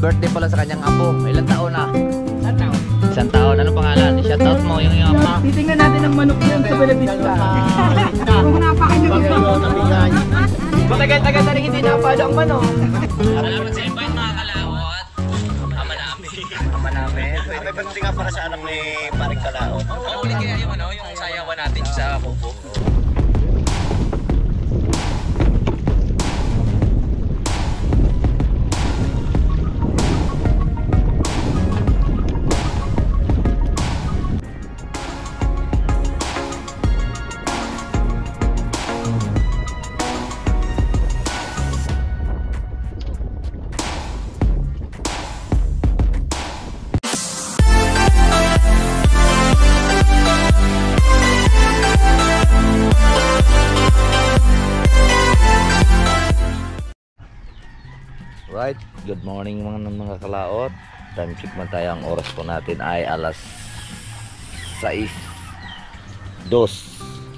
birthday pala sa kanyang apo. Ilang taon na? Isang taon. Isang taon. Anong pangalan? I-shoutout mo yung ama. Titingnan natin ang manok yan sa Belevista. Kung napakanyog ito. Matagal-tagal na rin hindi napalo ang manok. Salamat sa invite mga kalawot. Ama namin. Ama namin. May pagdating nga para sa anak ni Paring Kalaot. Uli kaya yung ano, yung sayawan natin sa kubo. Right, good morning mga kalaot. Time check man tayo, ang oras po natin ay alas 6:02.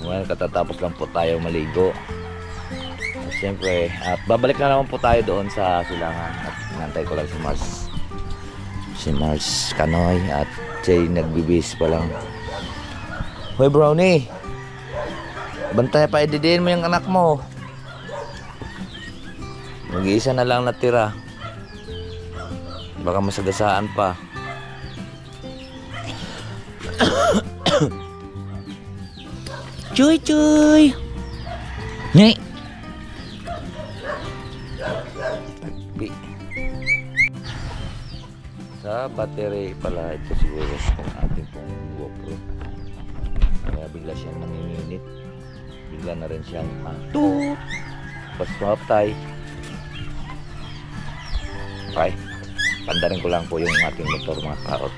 Ngayon katatapos lang po tayo maligo. Siyempre, at babalik na naman po tayo doon sa silangan. At nantay ko lang si Mars Kanoy at Jay nagbibis pa lang. Hoy Brownie, bantay pa, ididiin mo yung anak mo. Mag-iisa na lang natira. Baka masagasaan pa. Chuy chuy. Nyay. Tagpi. Sa battery pala ito siguro kung ating pong GoPro. Kaya bigla siyang nanginginit. Bigla na rin siyang toot. Pas tayo. Okay, pandarin ko lang po yung ating motor mga kaot.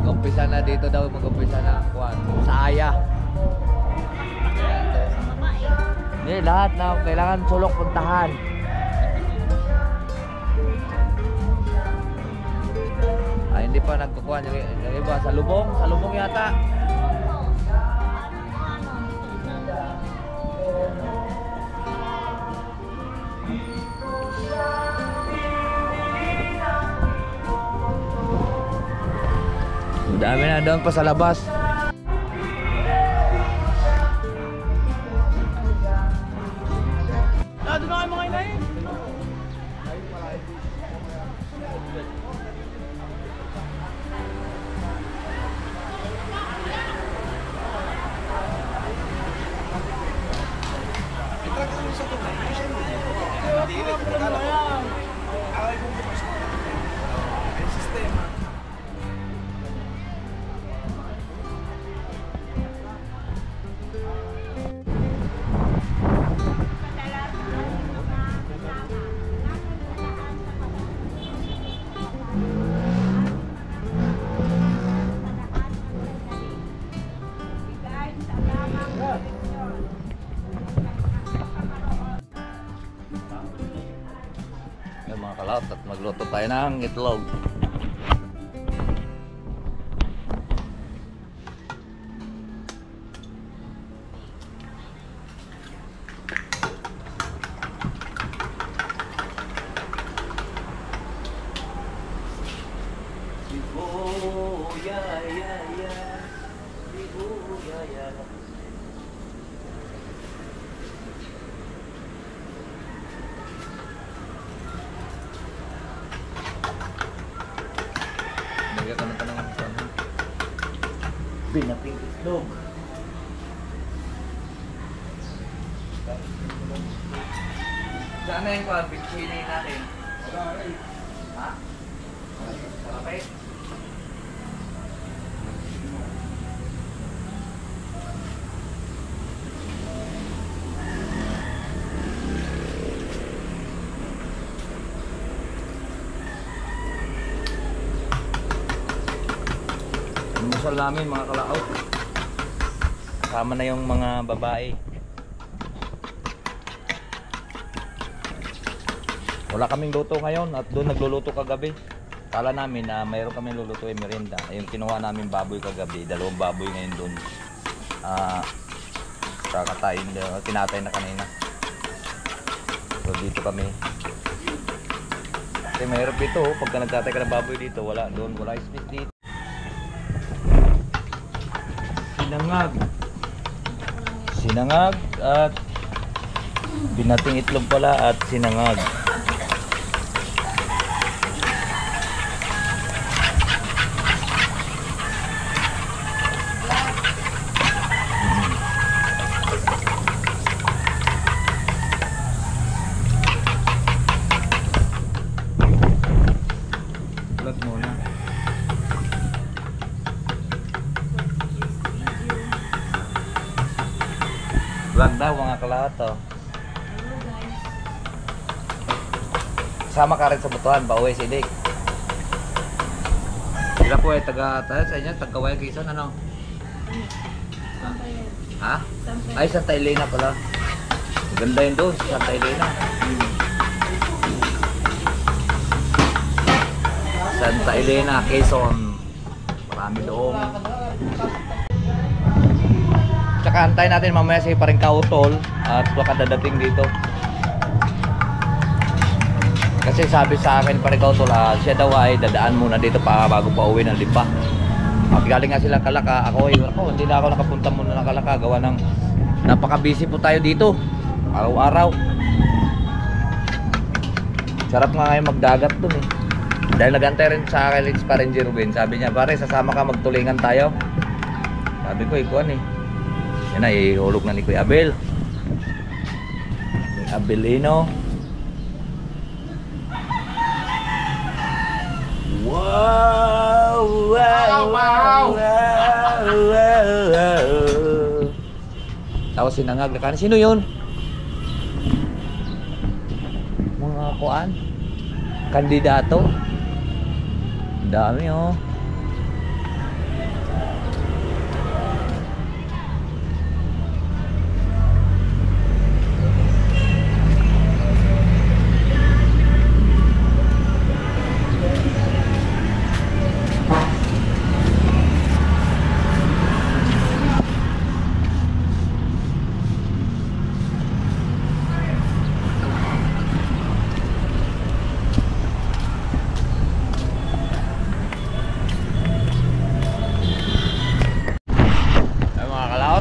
Mag-umpisa na dito daw, mag-umpisa na sa Aya. Hindi, lahat na kailangan sulok puntahan. Ay, hindi pa nagkukuha yung iba sa lubong yata. Dami na doon pa sa labas. Doon na kayo mga inayin. Mga kalaot, at magluto tayo ng itlog. Binaping itlog. Saan na yung bitsini natin? Ha? Malapit? Masal namin mga kalaot. Kasama na yung mga babae. Wala kaming luto ngayon at doon nagluluto kagabi. Kala namin na mayroon kaming luluto yung merienda. Yung kinuha namin baboy kagabi, 2 baboy ngayon doon. Kakatain, tinatay na kanina. So dito kami. Dati mahirap dito, pagka nagtatay ka ng baboy dito, wala space dito. Sinangag at binating itlog pala at sinangag. Vlog muna. Vlog daw mga kalato. Sama ka rin sa Butuan, pauwi si Dick. Sila po ay taga sa inyo, taga-Waya Quezon, ano? Ha? Ay, Santa Elena pala. Maganda yun doon, Santa Elena. Santa Elena, Quezon. Marami doon. Tsaka antay natin mamaya si paring Kautol at baka dadating dito. Kasi sabi sa akin paring Kautol, siya daw ay dadaan muna dito pa bago pa uwi ng Lipa. Galing nga sila Kalaka. Ako hindi na ako nakapunta muna ng Kalaka. Gawa ng napaka-busy po tayo dito. Araw-araw. Sarap nga ngayon magdagat dun eh. Dahil nagantay rin sa akin pa rin Jerwin. Sabi niya, pare sasama ka magtulingan tayo. Sabi ko, ikuan eh. Yan na, ihulog na ni Kuya Abel. Ni Abelino. Wow! Wow! Tapos sinangag na kanin. Sino yun? Mga kuan? Kandidato? Dami oh.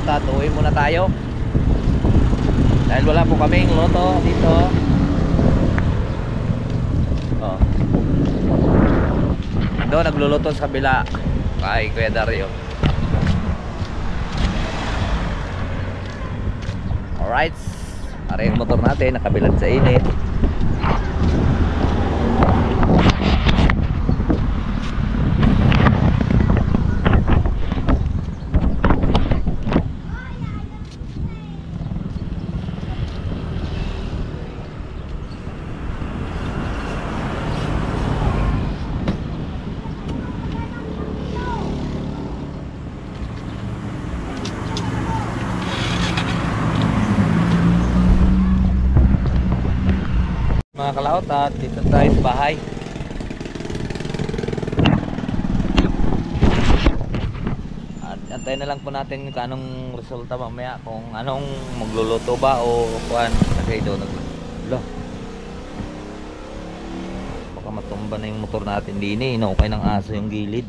At uwi muna tayo dahil wala po kaming loto dito. Oh. Doon nagluluto sa kabila kay Kuya Dario. Alright, ari yung motor natin nakabilad sa init. Mga kalaot at dito tayo sa bahay. At antayin na lang po natin kung anong resulta mamaya, kung anong magluluto ba o kuan. Kasi doon baka matumba na yung motor natin din eh. Inaukay ng aso yung gilid.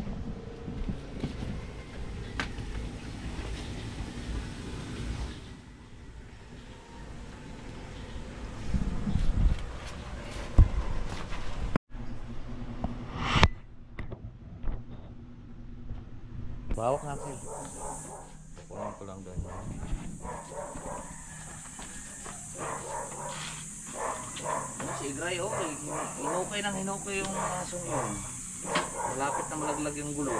Bawak nga kayo. Kulang ko lang doon. Si Igray, okay. Hinukay yung asong yun. Malapit na malaglag yung gulong.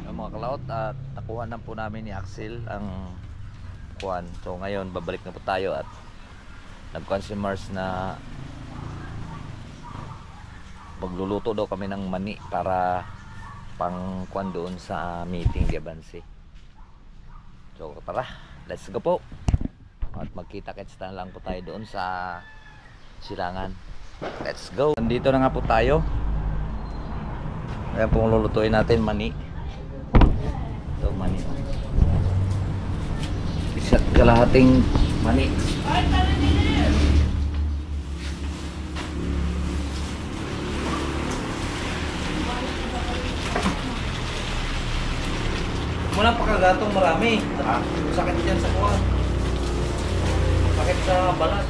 Mga kalaot at nakuha na po namin ni Axel ang kuwan. So ngayon babalik na po tayo at nagkuhan si Mars na magluluto daw kami ng mani para pang kuwan doon sa meeting di Abansi. So tara, let's go po. At magkita-kits na lang po tayo doon sa Silangan. Let's go. Nandito na nga po tayo. Ayan pong lulutuin natin mani. Ito mani. kalahating mani. Mula pakagatong marami. Sakit dyan sa kuwan. Sakit sa balat.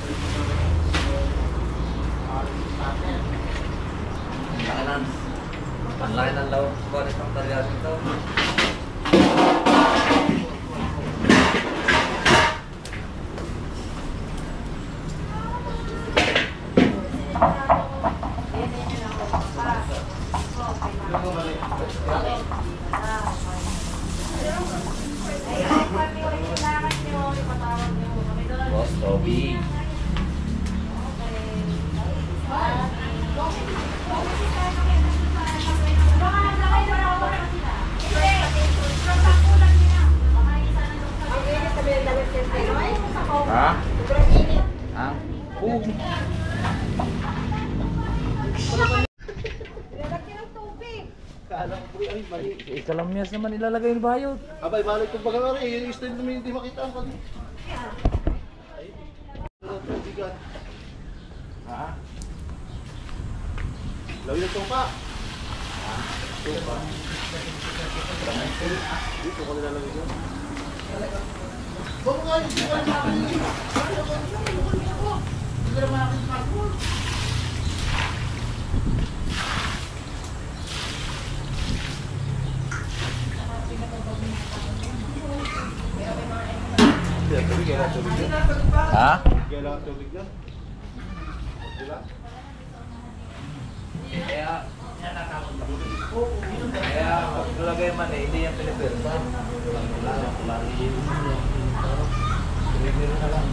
Ang laki ng lawak ko nitong talyasin ito. Boss Toby. Ha? Ang pug. Kalamyas naman ilalagay yung bayot. Abay, balik ko baga nga rin. Yung stand namin hindi makita ang kanya. Ha? Lawin ang tupa. Tupa. Dito ko nilalagay dyan. Bago nga yun. Hindi ka naman aking passport. Ha? Kailangan tubig na. Diba? Kaya pag nalagay man eh, hindi yan pinipirsa. Pinipirsa na lang.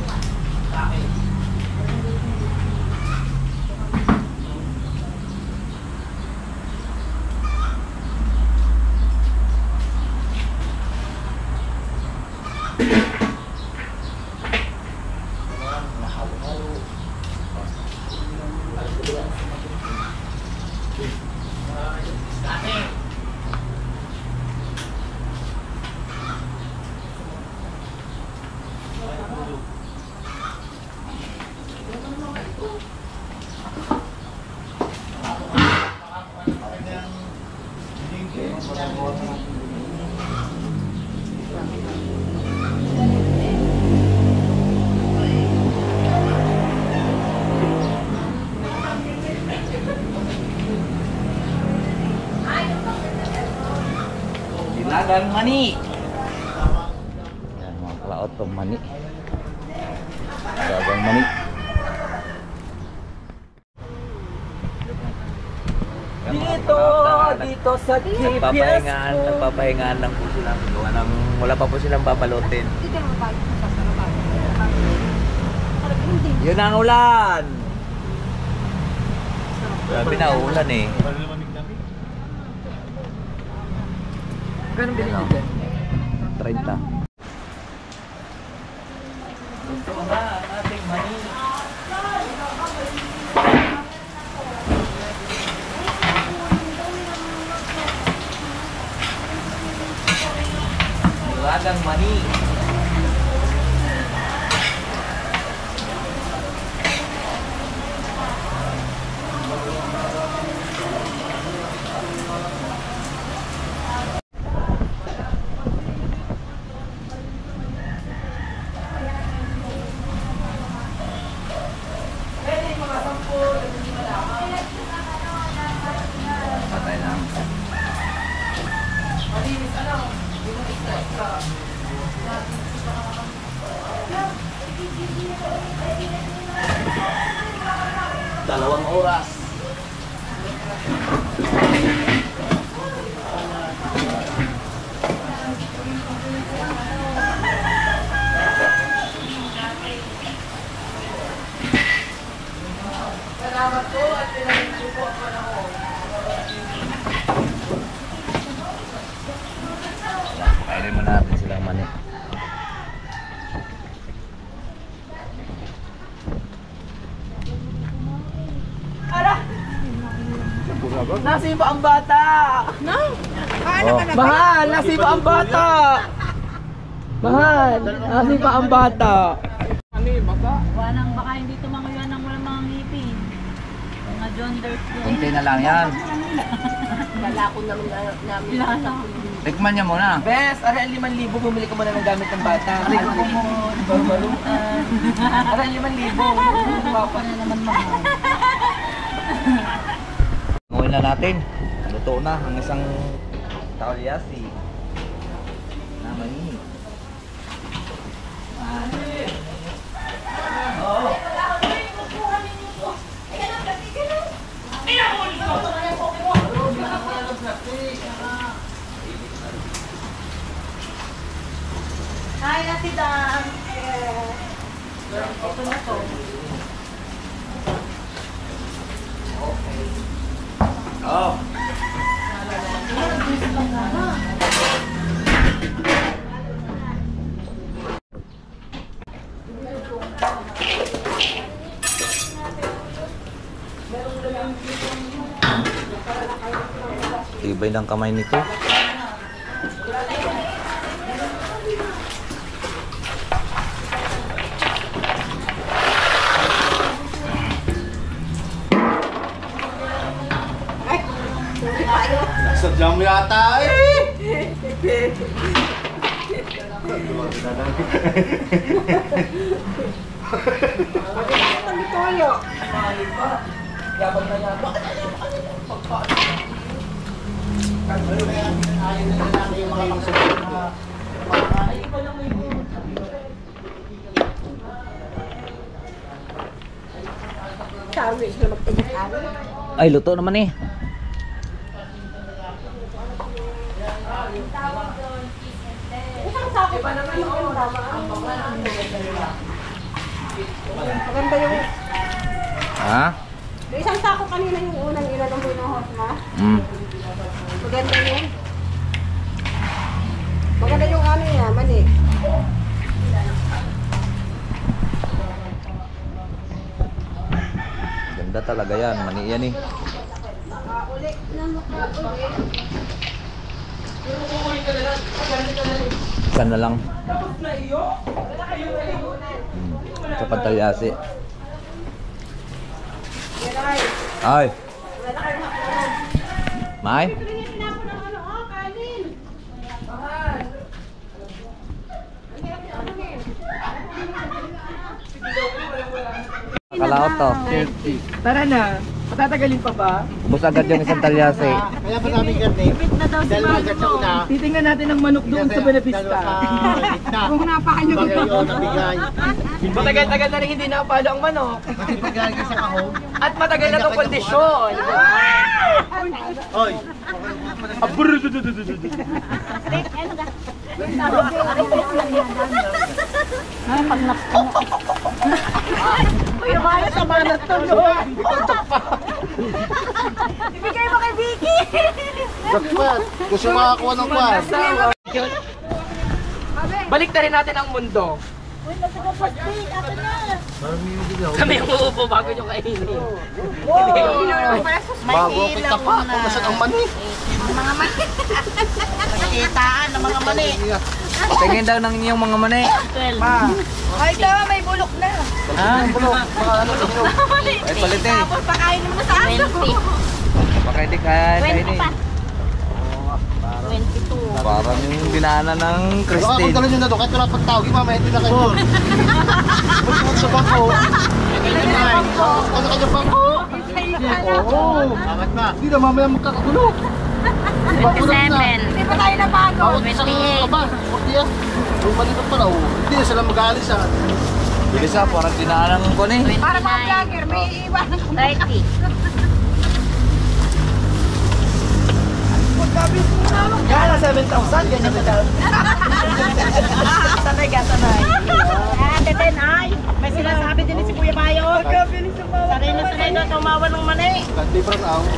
Dilagang mani. Yan mga kalaot pang mani. Dilagang mani. Dito sa GPS Nagpapahingaan lang po sila. Wala pa po silang babalutin. Yun ang ulan. Grabe na ulan eh. Ganun bilhin nyo dyan? 30. Ito na ang ating mani. Dilagang mani. Patay na. Dalawang oras. Salamat po at pinag-ipo po ako na ako. Kainin mo natin silang mani. Ara! Nasiba ang bata! Oh. Mahal! Nasiba ang bata! Mahal, kasi pa ang bata. Wanang baka hindi tumanguyan ng walang mga ngipin. Mga John Dirt yun. Kunti na lang yan. Lalako naman namin. Tikman niya muna. Bes, aray ang 5,000, bumili ka muna ng gamit ng bata. Aray ko mo, baruan. Aray ang 5,000. Papa na naman mahal. Ngayon na natin. Luto na ang isang taolyasi. Naman yun. Hi, Ate Dan. Ito na to. Oh. Tibay ng kamay nito. Sadyang mo yata eh! Ay, luto naman eh. Maganda yung... Ha? Yung isang sako kanina yung unang ilan ng binuhot na. Maganda yun. Maganda yung ano niya, mani. Ganda talaga yan. Mani yan eh. Uli na makauli. Isa na lang. Sa pantalyasi. Ay. May? Kalaot to. Tara na, patatagalin pa ba? Ubus agad yung isang talyasi. Kaya pa namin ganit. Dahil agad sa una. Titingnan natin ang manok doon sa Benavista. Gitna. Kung napakan nyo Bagay yun, nabigay. Matagal-tagal na rin hindi napalo ang manok. Nabigay ka sa kahong. At matagal na itong kondisyon. Oy! Kuya Maya, sama na to. Ibigay mo kay Vicky. Jackpot! Gusto makakuha ng kwan. Balik na rin natin ang mundo. Uy, nasa ka plastic. Ato na. Kami yung uupo bago nyo kainin. Bago kita pa. Kung nasan ang mani. Nakitaan ng mga mali. Tingin daw ng inyong mga mani. Ay, tama, may bulok na. Ha? Ay, palitin. Tapos pakain naman na sa aso. 20. Baka hindi kaya 20 kainin. pa. 22. Parang yung dinaanan ng Baka kung Christine. dala nyo na doon, kahit wala pang tawag, mamaya hindi na kayo. Pagpunod sa bangko. Ano kayo bangko? Oo. Bakit ba? Hindi na mamaya magkakagulo. 27. Hindi pa tayo nabago. Bawat isang aba. Huwag niya. Yung malipat pala. Hindi na sila mag-aalis ah. Bilis ah, parang dinaanan ko na eh. Para mga vlogger, may iiwan. 30. Kaya na 7,000, ganyan na daw. Sanay ka, sanay. Ate Den, ay. May sinasabi din si Kuya Bayo. Pagkabilis yung mga Sanay na sanay na tumawa ng mani. Kandi brown out.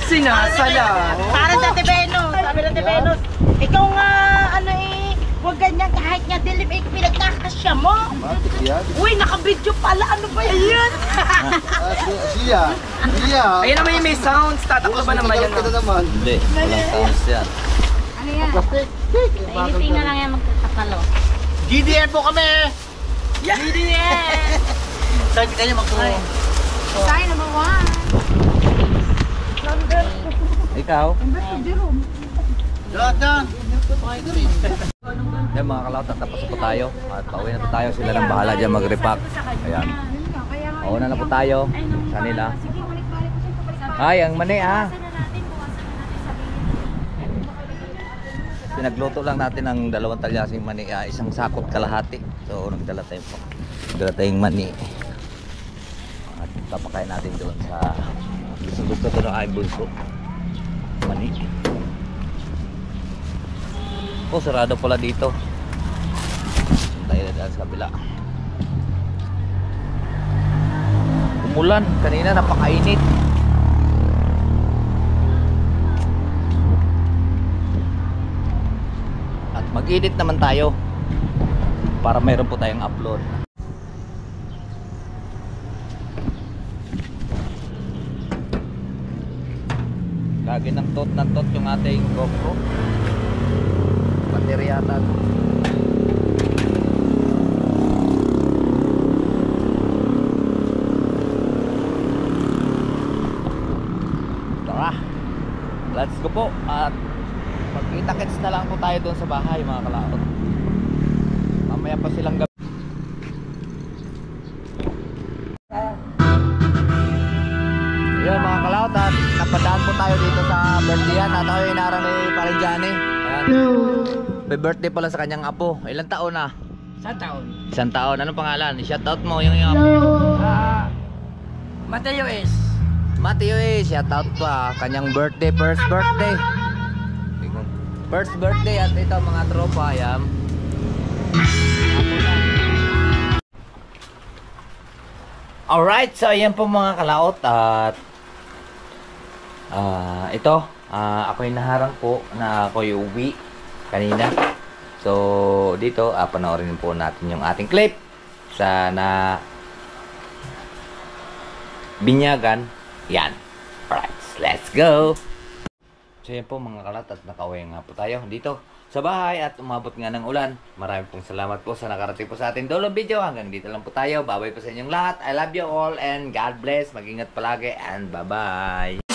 sinasala. Para sa Tibeno. Sabi ng Tibeno, ikaw nga, ano eh, huwag ganyan kahit nga dilim eh, pinagkakasya mo. Matik yan. Uy, naka-video pala. Ano ba yan? Siya. Siya. Ayan naman yung may sounds. Tatakbo ba naman yan? Ka na naman. Hindi, walang sounds yan. Ano yan? Plastic. Painitin na lang yan magtatakalo. GDM po kami! GDM! Sabi tayo magtuloy. Sign number 1. Ikaw? Jerome. Lahat yan! Yan mga kalaot, tapos na po tayo. At pauwi na po tayo. Sila nang bahala dyan mag-repack. Ayan. Mauna na po tayo sa nila. Ay, ang mani ah. Pinagluto lang natin ng 2 talyasing mani, isang sakot kalahati. So, nagdala tayo po. Nagdala tayong mani. At papakain natin doon sa gusto doon ng eyeball ko. Mani. Oh, sarado pala dito. Tayo na dyan sa kabila. Umulan. Kanina napakainit. At mag-edit naman tayo para mayroon po tayong upload. Lagi ng tot yung ating GoPro. Baterya yata. Tara, let's go po. At magkita-kits na lang po tayo doon sa bahay mga kalaot. Mamaya pa silang gabi. Ayan mga kalaot, at napadaan po tayo dito sa birthdayan. At ako yung inarang ni Paring Johnny. Ayan. May birthday pala sa kanyang apo. Ilang taon na? 1 taon. 1 taon. Anong pangalan? Shoutout mo yung apo. Mateo S. Mateo shoutout pa. Kanyang birthday, first birthday. First birthday at ito mga tropa. Ayan. Alright, so ayan po mga kalaot. At ito, ako'y naharang po na ako'y uwi kanina. So dito, panoorin po natin yung ating clip sa na binyagan. Yan. Alright, let's go. So yan po mga kalat, at nakauwi nga po tayo dito sa bahay at umabot nga ng ulan. Maraming pong salamat po sa nakarating po sa ating dolong video. Hanggang dito lang po tayo. Bye-bye po sa inyong lahat. I love you all and God bless. Mag-ingat palagi and bye-bye.